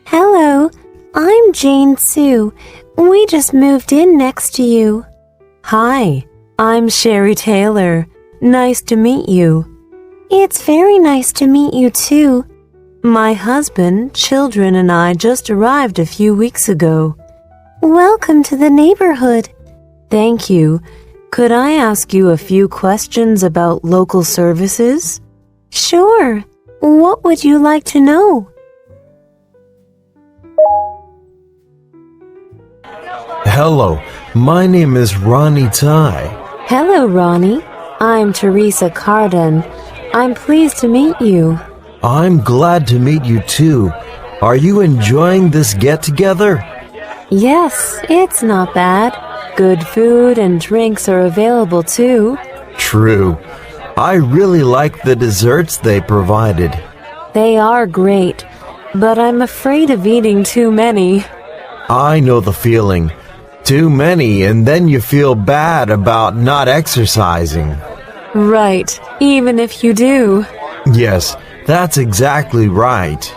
Hello, I'm Jane Sue. We just moved in next to you. Hi, I'm Sherry Taylor. Nice to meet you. It's very nice to meet you too. My husband, children, and I just arrived a few weeks ago. Welcome to the neighborhood. Thank you. Could I ask you a few questions about local services? Sure. What would you like to know? Hello, my name is Ronnie Tai. Hello, Ronnie. I'm Teresa Carden. I'm pleased to meet you. I'm glad to meet you too. Are you enjoying this get-together? Yes, it's not bad. Good food and drinks are available too. True. I really like the desserts they provided. They are great, but I'm afraid of eating too many. I know the feeling. Too many, and then you feel bad about not exercising. Right, even if you do. Yes, that's exactly right.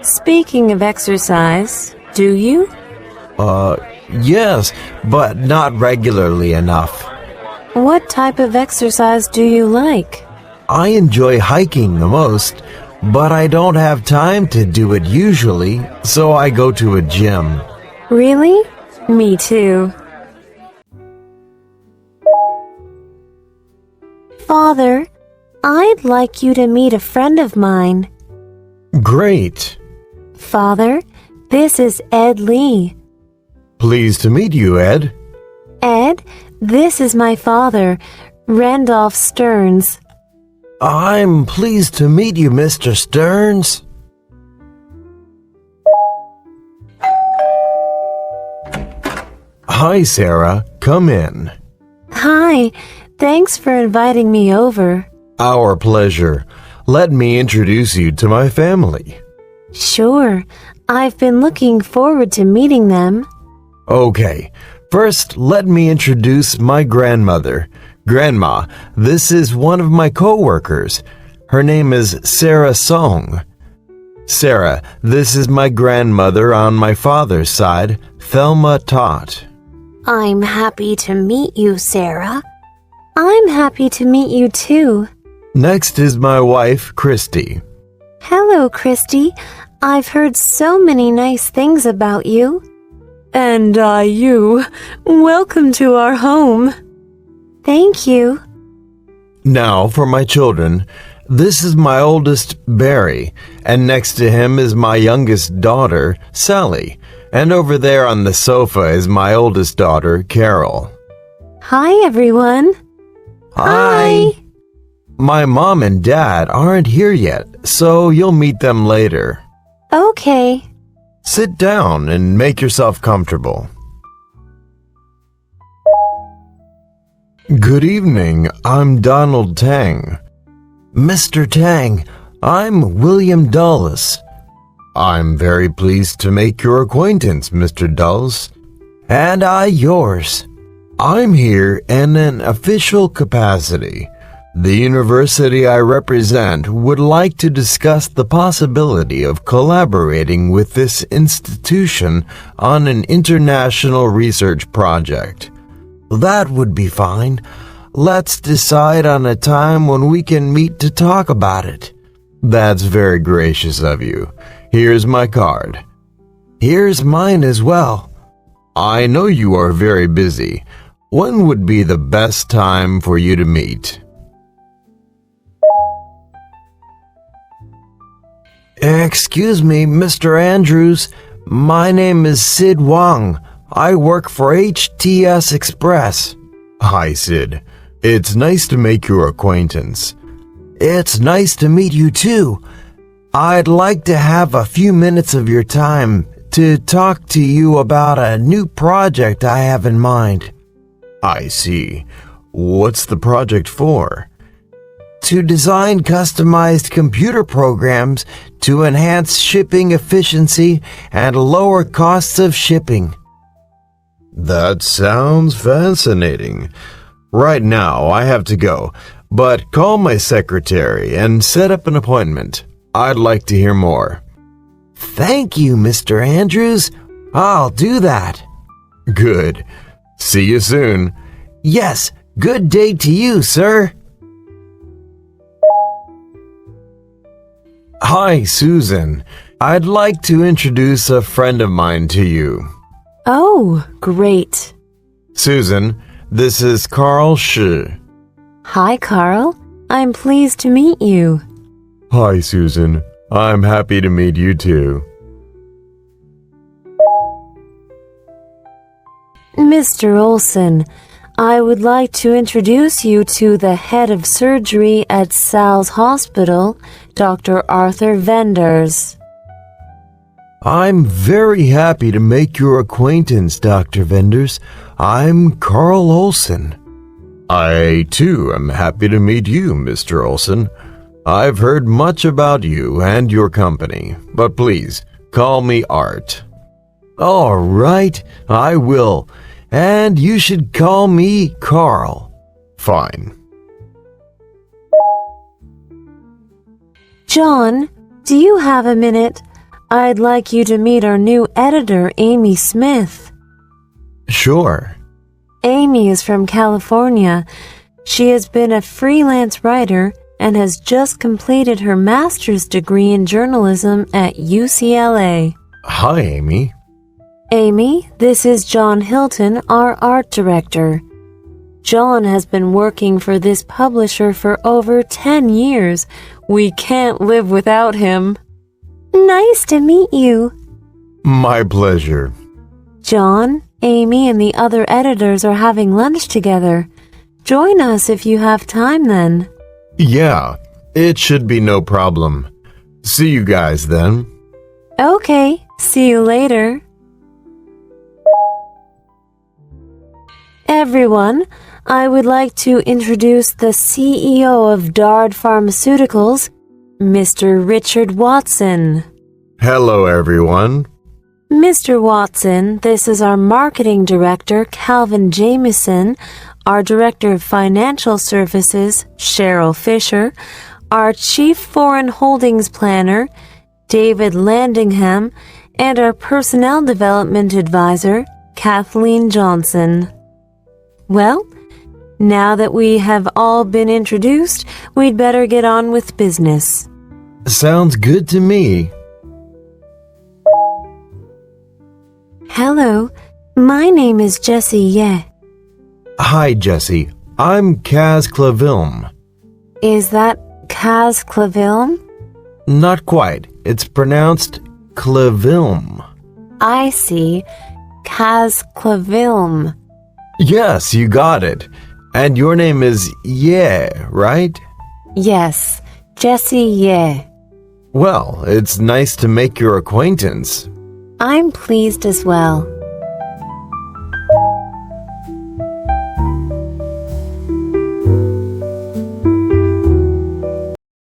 Speaking of exercise, do you? Yes, but not regularly enough. What type of exercise do you like? I enjoy hiking the most, but I don't have time to do it usually, so I go to a gym. Really? Me too. Father, I'd like you to meet a friend of mine. Great. Father, this is Ed Lee. Pleased to meet you, Ed. Ed, this is my father, Randolph Stearns. I'm pleased to meet you, Mr. Stearns. Hi, Sarah. Come in. Hi, thanks for inviting me over. Our pleasure. Let me introduce you to my family. Sure, I've been looking forward to meeting them. Okay, first let me introduce my grandmother. Grandma, this is one of my co-workers. Her name is Sarah Song. Sarah, this is my grandmother on my father's side, Thelma Tott. I'm happy to meet you, Sarah. I'm happy to meet you too. Next is my wife, Christy. Hello, Christy. I've heard so many nice things about you. And you. Welcome to our home. Thank you. Now for my children. This is my oldest, Barry, and next to him is my youngest daughter, Sally. And over there on the sofa is my oldest daughter, Carol. Hi, everyone. Hi. My mom and dad aren't here yet, so you'll meet them later. Okay. Sit down and make yourself comfortable. Good evening, I'm Donald Tang. Mr. Tang, I'm William Dulles. I'm very pleased to make your acquaintance, Mr. Dulles. And I yours. I'm here in an official capacity. The university I represent would like to discuss the possibility of collaborating with this institution on an international research project. That would be fine. Let's decide on a time when we can meet to talk about it. That's very gracious of you. Here's my card. Here's mine as well. I know you are very busy. When would be the best time for you to meet? Excuse me, Mr. Andrews. My name is Sid Wang. I work for HTS Express. Hi, Sid. It's nice to make your acquaintance. It's nice to meet you, too. I'd like to have a few minutes of your time to talk to you about a new project I have in mind. I see. What's the project for? To design customized computer programs to enhance shipping efficiency and lower costs of shipping. That sounds fascinating. Right now, I have to go, but call my secretary and set up an appointment. I'd like to hear more. Thank you, Mr. Andrews. I'll do that. Good. See you soon. Yes, good day to you, sir. Hi, Susan. I'd like to introduce a friend of mine to you. Oh, great. Susan, this is Carl Shi. Hi, Carl. I'm pleased to meet you. Hi, Susan. I'm happy to meet you too. Mr. Olson, I would like to introduce you to the head of surgery at Sal's Hospital, Dr. Arthur Venders. I'm very happy to make your acquaintance, Dr. Venders. I'm Carl Olson. I, too, am happy to meet you, Mr. Olson. I've heard much about you and your company, but please, call me Art. All right, I will. And you should call me Carl. Fine. John, do you have a minute? I'd like you to meet our new editor, Amy Smith. Sure. Amy is from California. She has been a freelance writer and has just completed her master's degree in journalism at UCLA. Hi, Amy. Amy, this is John Hilton, our art director. John has been working for this publisher for over 10 years. We can't live without him. Nice to meet you. My pleasure. John, Amy, and the other editors are having lunch together. Join us if you have time then. Yeah, it should be no problem. See you guys then. Okay, see you later. Everyone, I would like to introduce the CEO of Dard Pharmaceuticals, Mr. Richard Watson. Hello, everyone. Mr. Watson, this is our marketing director, Calvin Jameson, our director of financial services, Cheryl Fisher, our chief foreign holdings planner, David Landingham, and our personnel development advisor, Kathleen Johnson. Well, now that we have all been introduced, we'd better get on with business. Sounds good to me. Hello, my name is Jessie Ye. Hi, Jessie. I'm Kaz Clavilm. Is that Kaz Clavilm? Not quite. It's pronounced Clavilm. I see. Kaz Clavilm. Yes, you got it. And your name is Ye, right? Yes, Jessie Ye. Well, it's nice to make your acquaintance. I'm pleased as well.